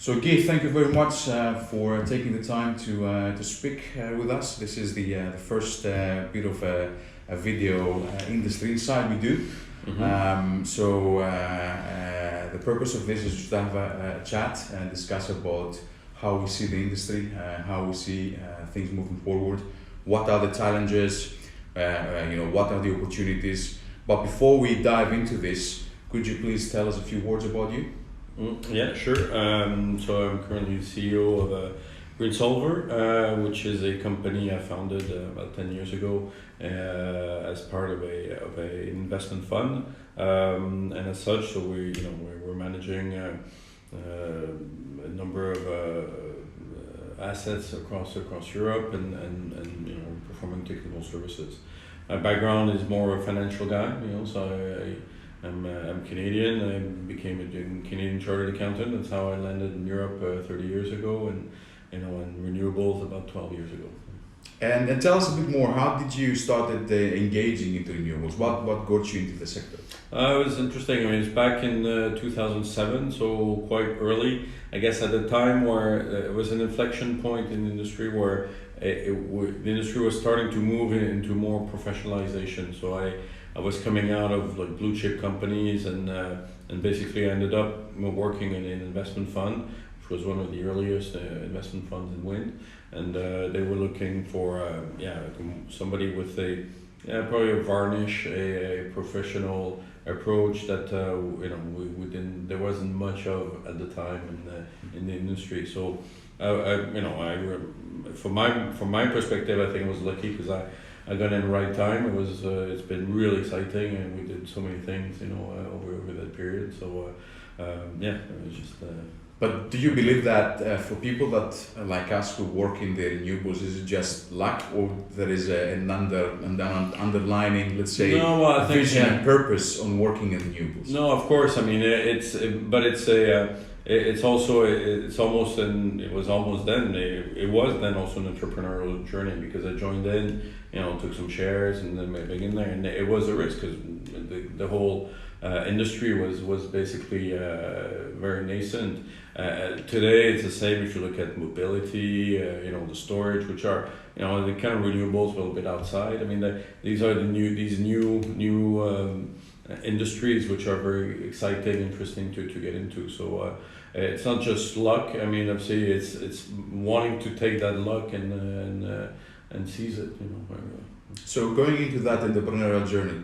So Guy, thank you very much for taking the time to speak with us. This is the first bit of a video industry insight we do. Mm-hmm. The purpose of this is to have a chat and discuss about how we see the industry, how we see things moving forward, what are the challenges, what are the opportunities. But before we dive into this, could you please tell us a few words about you? Yeah, sure. So I'm currently the CEO of Greensolver, which is a company I founded about 10 years ago as part of a investment fund, and as such, so we're managing a number of assets across Europe and performing technical services. My background is more a financial guy, so I'm Canadian. I became a Canadian chartered accountant. That's how I landed in Europe 30 years ago, and in renewables about 12 years ago. And tell us a bit more. How did you started engaging into renewables? What got you into the sector? It was interesting. I mean, it's back in 2007, so quite early. I guess at the time where it was an inflection point in the industry where the industry was starting to move into more professionalization. So I was coming out of like blue chip companies and basically I ended up working in an investment fund, which was one of the earliest investment funds in wind, and they were looking for somebody with probably a varnish, a professional approach that we didn't, there wasn't much of at the time in the industry. So from my perspective, I think I was lucky because I got in the right time. It's been really exciting, and we did so many things, over that period. So it was just. But do you believe that for people that like us who work in the renewables, is it just luck, or there is an underlining, let's say, vision and purpose on working in renewables? No, of course. I mean, it was then also an entrepreneurial journey, because I joined in, took some shares and then maybe in there, and it was a risk because the whole industry was basically very nascent. Today it's the same if you look at mobility, the storage, which are the kind of renewables a little bit outside. I mean, these are these new industries which are very exciting, interesting to get into. So it's not just luck. I mean, obviously it's wanting to take that luck and seize it. So going into that entrepreneurial journey,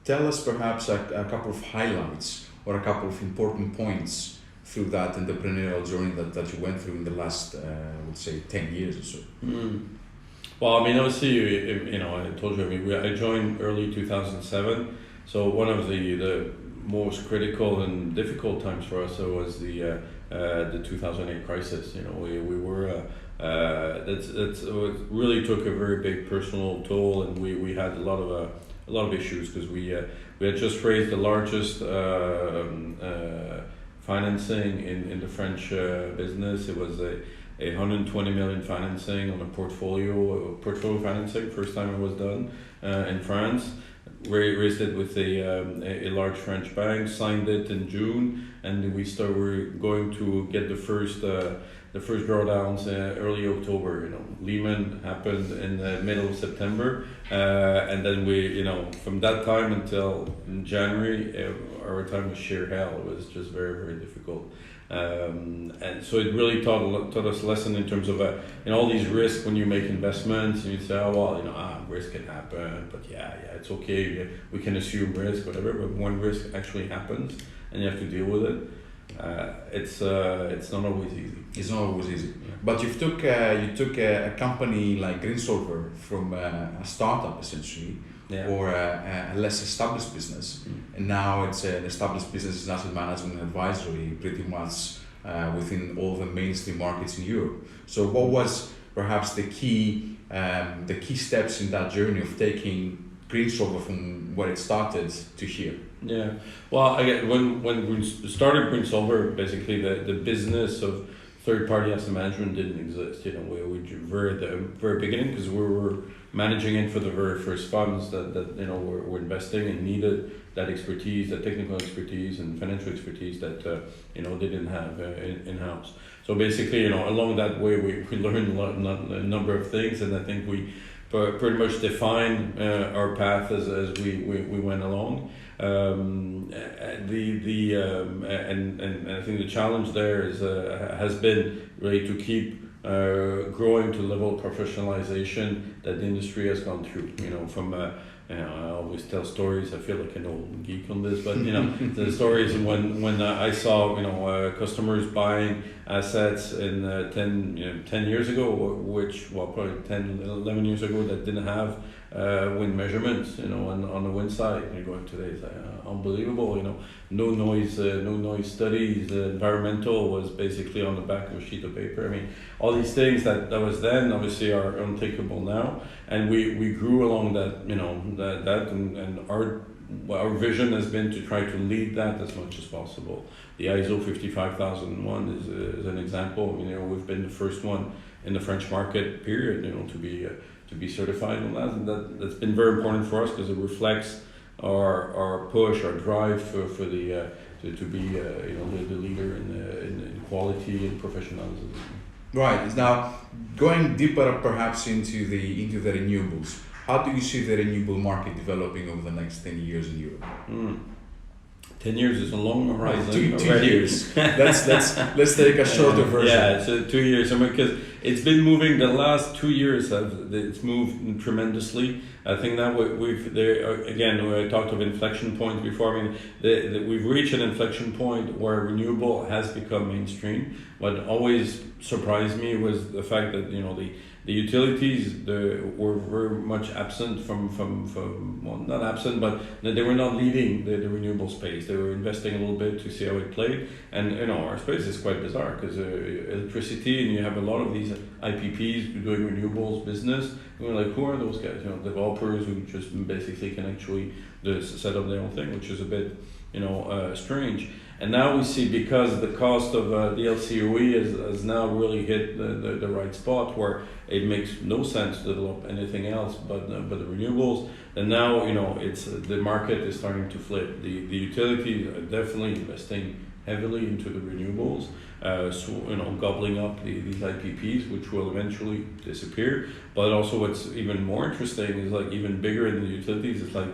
tell us perhaps a couple of highlights or a couple of important points through that entrepreneurial journey that you went through in the last, I would say, 10 years or so. Well, I mean, obviously, I told you, I joined early 2007. So one of the most critical and difficult times for us was the 2008 crisis. We were it really took a very big personal toll, and we had a lot of issues because we had just raised the largest financing in the French business. It was a 120 million financing on a portfolio financing. First time it was done in France. Raised it with a large French bank, signed it in June, and we're going to get the first drawdowns early October. Lehman happened in the middle of September, and then we, from that time until January, our time was sheer hell. It was just very, very difficult. And so it really taught us a lesson in terms of all these risks when you make investments, and you say, risk can happen, but it's okay, we can assume risk, whatever. But when risk actually happens and you have to deal with it, it's not always easy. It's not always easy. Yeah. But you took a company like Greensolver from a startup essentially, or a less established business, and now it's an established business in asset management and advisory, pretty much within all the mainstream markets in Europe. So what was perhaps the key steps in that journey of taking Greensolver from where it started to here? Yeah, well, when we started Greensolver, basically the business of third-party asset management didn't exist. We were at the very beginning because we were managing it for the very first funds that were investing and needed that expertise, that technical expertise and financial expertise that they didn't have in-house. So basically, along that way, we learned a number of things, and I think we pretty much defined our path as we went along. And I think the challenge there has been really to keep growing to the level of professionalization that the industry has gone through. From I always tell stories. I feel like an old geek on this, but the stories when I saw customers buying assets in 10 years ago, probably 10, 11 years ago, that didn't have wind measurements, on the wind side. And you're going today, it's like, unbelievable, no noise studies. Environmental was basically on the back of a sheet of paper. I mean, all these things that was then obviously are unthinkable now, and we grew along that, and our vision has been to try to lead that as much as possible. The ISO 55001 is an example. We've been the first one in the French market, period, to be certified on that, and that's been very important for us because it reflects our push, our drive for the to be the leader in quality and professionalism. Right. Now, going deeper perhaps into the renewables, how do you see the renewable market developing over the next 10 years in Europe? 10 years is a long horizon. Two years. let's take a shorter version. Yeah, so 2 years. Because it's been moving. The last 2 years, it's moved tremendously. I think that I talked of inflection points before. I mean, we've reached an inflection point where renewable has become mainstream. What always surprised me was the fact that the utilities were very much absent from well, not absent, but they were not leading the renewable space. They were investing a little bit to see how it played, and our space is quite bizarre because electricity, and you have a lot of these IPPs doing renewables business. And we're like, who are those guys? Developers who just basically can actually set up their own thing, which is a bit strange. And now we see, because the cost of the LCOE has now really hit the right spot where it makes no sense to develop anything else but the renewables. And now it's the market is starting to flip. The utilities are definitely investing heavily into the renewables, gobbling up these IPPs, which will eventually disappear. But also, what's even more interesting is even bigger in the utilities. It's like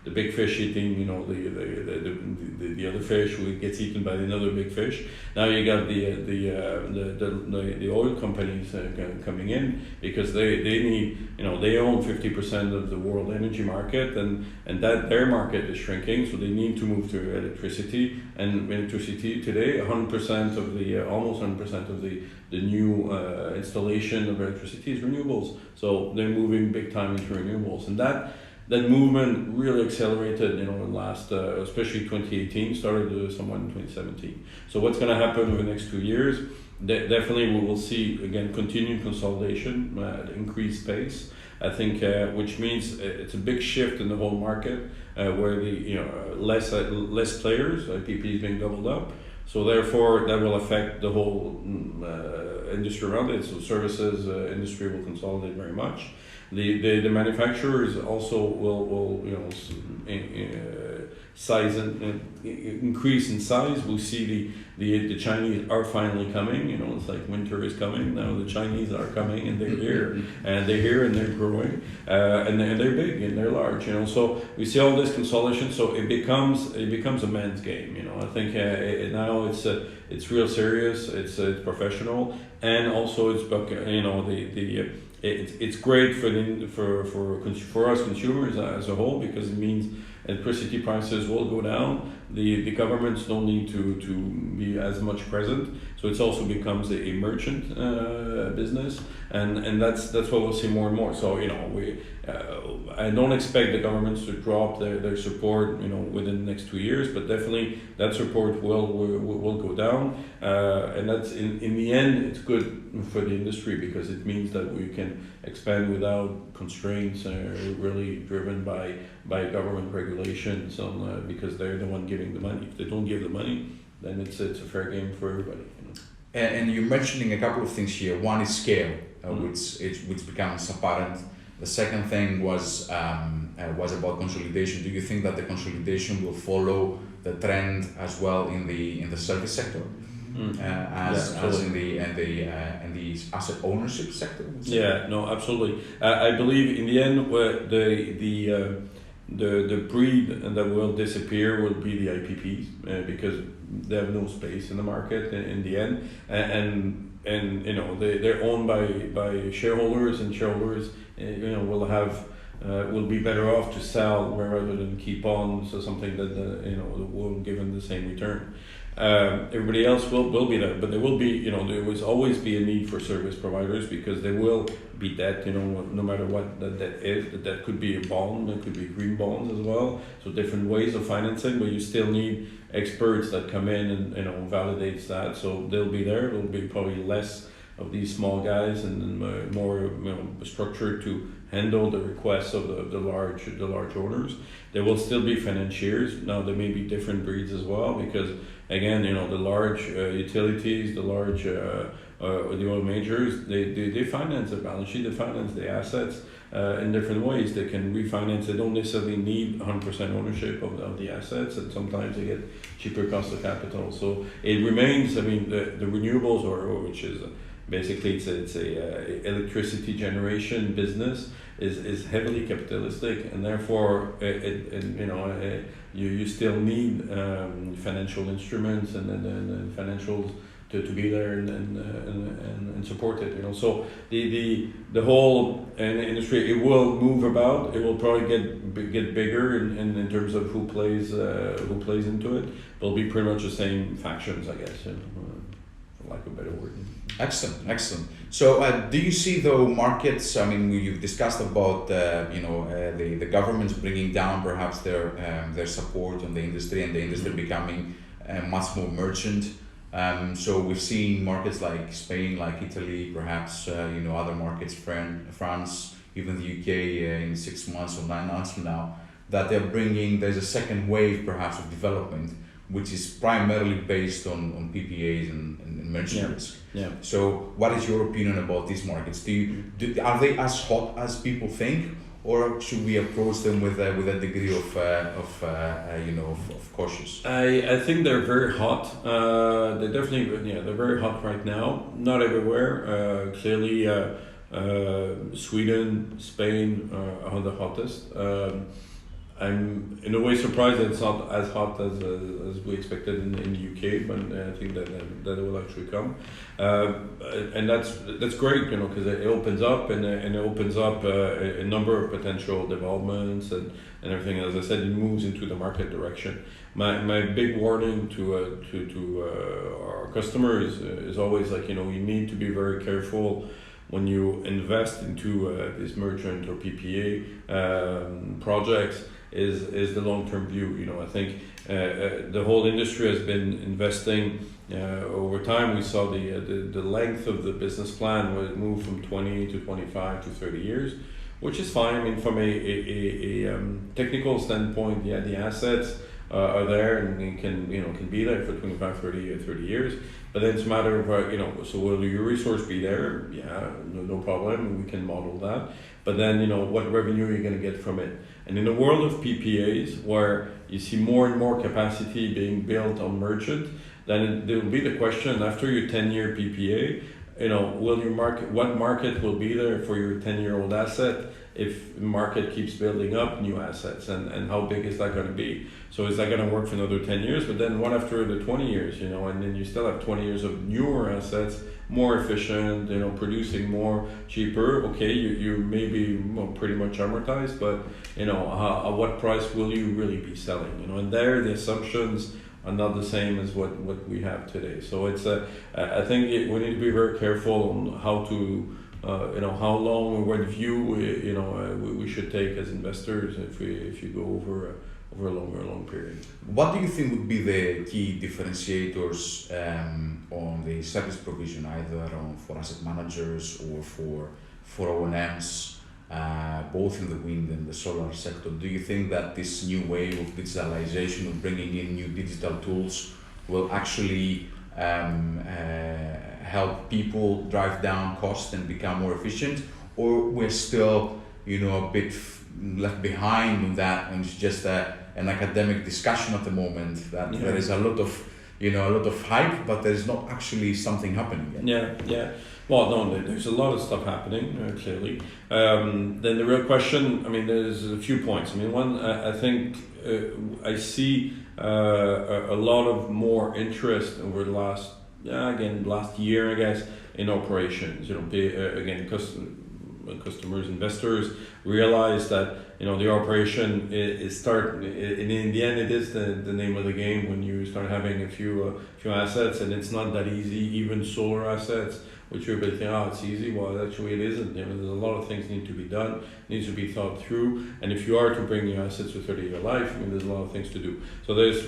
the big fish eating, the other fish who gets eaten by another big fish. Now you got the oil companies coming in because they need, they own 50% of the world energy market, and that their market is shrinking, so they need to move to electricity. And electricity today, 100% of almost 100% of the new installation of electricity is renewables. So they're moving big time into renewables, and that movement really accelerated, in the last, especially 2018, started somewhat in 2017. So what's going to happen over the next 2 years? Definitely we will see, again, continued consolidation at increased pace. I think, which means it's a big shift in the whole market, where less players, IPPs being doubled up. So therefore, that will affect the whole industry around it. So services industry will consolidate very much. The manufacturers also will size and increase in size. We'll see the Chinese are finally coming. It's like winter is coming now. The Chinese are coming, and they're here, and they're growing, and they're big and they're large. So we see all this consolidation. So it becomes a man's game. I think now it's real serious. It's professional, and also it's it's great for us consumers as a whole, because it means electricity prices will go down. The governments don't need to be as much present, so it also becomes a merchant business, and that's what we'll see more and more. So I don't expect the governments to drop their support within the next 2 years, but definitely that support will go down, and that's in the end it's good for the industry, because it means that we can expand without constraints really driven by government regulations, because they're the one giving the money. If they don't give the money, then it's a fair game for everybody. And you're mentioning a couple of things here. One is scale, which becomes apparent. The second thing was about consolidation. Do you think that the consolidation will follow the trend as well in the service sector, as in the asset ownership sector? Yeah, no, absolutely. I believe in the end, the breed that will disappear will be the IPPs because they have no space in the market in the end, and you know they're owned by shareholders, and shareholders will be better off to sell rather than keep on. So something that will give them the same return. Everybody else will be there, but there will be, there will always be a need for service providers because there will be debt, no matter what the debt is. The debt could be a bond, it could be green bonds as well. So different ways of financing, but you still need experts that come in and validates that. So they'll be there. There'll be probably less of these small guys and more structured to handle the requests of the large owners. There will still be financiers. Now there may be different breeds as well because again, the large utilities, the large the oil majors, they finance the balance sheet, they finance the assets in different ways. They can refinance. They don't necessarily need 100% ownership of the assets, and sometimes they get cheaper cost of capital. So it remains. I mean, the renewables, which is basically it's a electricity generation business, is heavily capitalistic, and therefore you still need financial instruments and financials to be there and support it. So the whole industry, it will move about. It will probably get bigger in terms of who plays into it. It'll be pretty much the same factions, I guess, for lack of a better word. Excellent. So, do you see though markets? I mean, you've discussed about the governments bringing down perhaps their support on the industry, and the industry becoming much more merchant. So we've seen markets like Spain, like Italy, perhaps other markets, France, even the UK in 6 months or 9 months from now, that there's a second wave perhaps of development, which is primarily based on PPAs and merchant risk. Yeah. So what is your opinion about these markets? Are they as hot as people think, or should we approach them with a degree of cautious? I think they're very hot. They're very hot right now. Not everywhere. Clearly, Sweden, Spain are the hottest. I'm in a way surprised that it's not as hot as we expected in the UK, but I think that it will actually come, and that's great, because it opens up and it opens up a number of potential developments and everything. As I said, it moves into the market direction. My big warning to our customers is always you need to be very careful when you invest into these merchant or PPA projects. Is the long-term view. I think the whole industry has been investing over time. We saw the length of the business plan was moved from 20 to 25 to 30 years, which is fine. I mean, from a technical standpoint, the assets are there and can be there for 25, 30 years. But then it's a matter of so will your resource be there? Yeah, no problem. We can model that. But then what revenue are you going to get from it? And in the world of PPAs, where you see more and more capacity being built on merchant, then there will be the question after your 10-year PPA, what market will be there for your 10-year-old asset if the market keeps building up new assets, and how big is that going to be? So is that going to work for another 10 years? But then what after the 20 years, and then you still have 20 years of newer assets, more efficient, producing more, cheaper. Okay, you may be pretty much amortized, but at what price will you really be selling? And there the assumptions are not the same as what we have today. So it's I think we need to be very careful on how to how long or what view we should take as investors if you go over a long period. What do you think would be the key differentiators on the service provision, either for asset managers or for O&Ms, both in the wind and the solar sector? Do you think that this new wave of digitalization, of bringing in new digital tools, will actually help people drive down costs and become more efficient, or we're still, a bit left behind on that, and it's just an academic discussion at the moment that there is a lot of hype, but there's not actually something happening yet. Yeah. Well, no, there's a lot of stuff happening, clearly. Then the real question, there's a few points. One, I think I see a lot of more interest over the last year, I guess, in operations. Customers, investors realize that the operation is start. In the end, it is the name of the game when you start having a few assets, and it's not that easy. Even solar assets, which everybody think, it's easy. Well, actually, it isn't. There's a lot of things need to be done, needs to be thought through, and if you are to bring your assets to 30-year life, there's a lot of things to do. So there's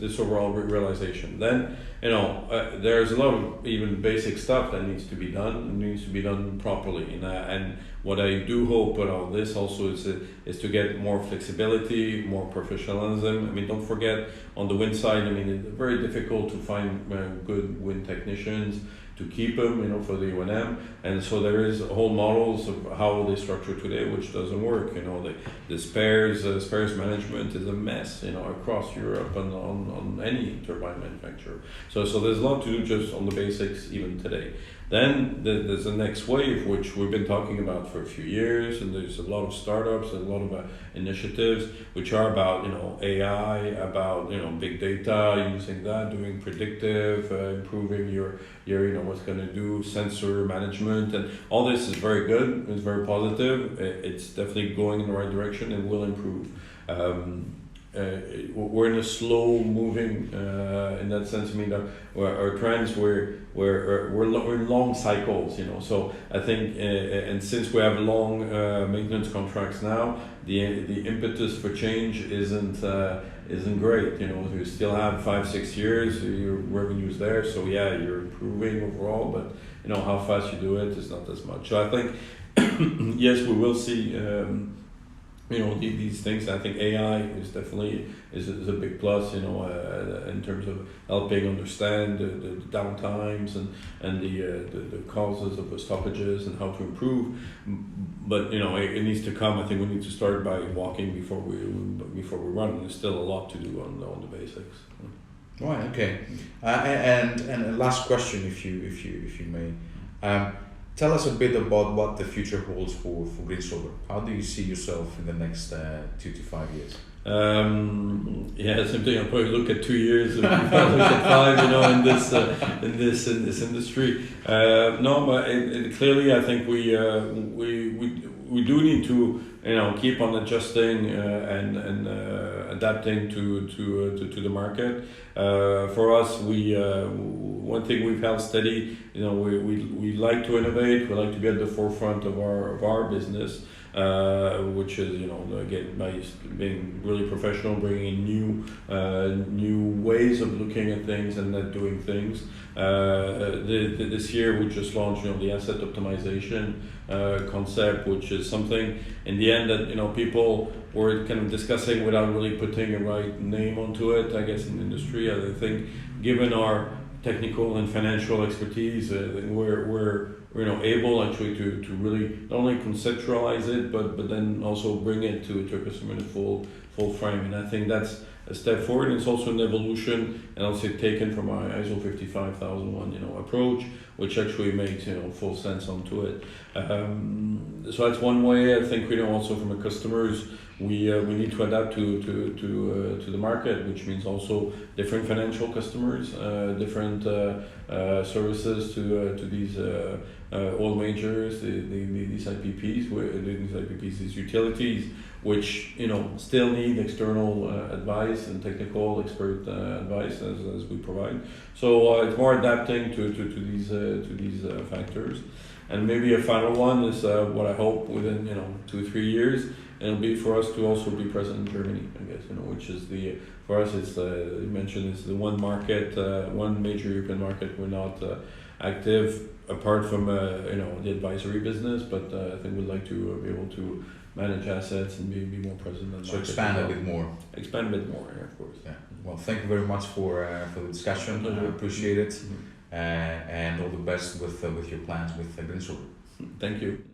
this overall realization. Then there's a lot of even basic stuff that needs to be done. It needs to be done properly, and what I do hope with all this also is to get more flexibility, more professionalism. Don't forget on the wind side. It's very difficult to find good wind technicians, to keep them, for the O&M, and so there is whole models of how they structure today, which doesn't work. The spares management is a mess, across Europe and on any turbine manufacturer. So there's a lot to do just on the basics even today. Then there's the next wave, which we've been talking about for a few years, and there's a lot of startups and a lot of initiatives which are about AI, about big data, using that, doing predictive, improving your what's going to do, sensor management, and all this is very good. It's very positive. It's definitely going in the right direction and will improve. We're in a slow moving in that sense. Our trends we're in long cycles, So I think, and since we have long maintenance contracts now, the impetus for change isn't great. You still have 5-6 years, your revenue's there, so you're improving overall, but how fast you do it is not as much. So I think yes, we will see. These things. I think AI is definitely is a big plus, in terms of helping understand the downtimes and the causes of the stoppages and how to improve. But it needs to come. I think we need to start by walking before we run. There's still a lot to do on the basics. Right. Okay. And last question, if you may. Tell us a bit about what the future holds for Greensolver. How do you see yourself in the next 2 to 5 years? Same thing. I'll probably look at 2 years if I look at 5. In this industry. But clearly, I think we do need to keep on adjusting and adapting to the market. For us, one thing we've held steady. We like to innovate. We like to be at the forefront of our business. Which is again by being really professional, bringing new ways of looking at things and doing things. This year we just launched the asset optimization concept, which is something in the end that people were kind of discussing without really putting a right name onto it. I guess in the industry, I think given our technical and financial expertise, we're able actually to really not only conceptualize it, but then also bring it to a customer in a full frame. And I think that's a step forward. And it's also an evolution, and also taken from our ISO 55001 approach, which actually makes full sense onto it. So that's one way. I think also from the customers, we need to adapt to the market, which means also different financial customers, different services to these oil majors, these IPPs, these utilities, which still need external advice and technical expert advice as we provide. So it's more adapting to these factors. And maybe a final one is what I hope within 2 or 3 years. It'll be for us to also be present in Germany, I guess, which is for us, it's you mentioned it's the one market, one major European market we're not active. apart from the advisory business, but I think we'd like to be able to manage assets and be more present. In so expand a bit more. Expand a bit more, yeah, of course. Yeah. Well, thank you very much for the discussion. I appreciate it, and all the best with your plans with Greensolver. Thank you.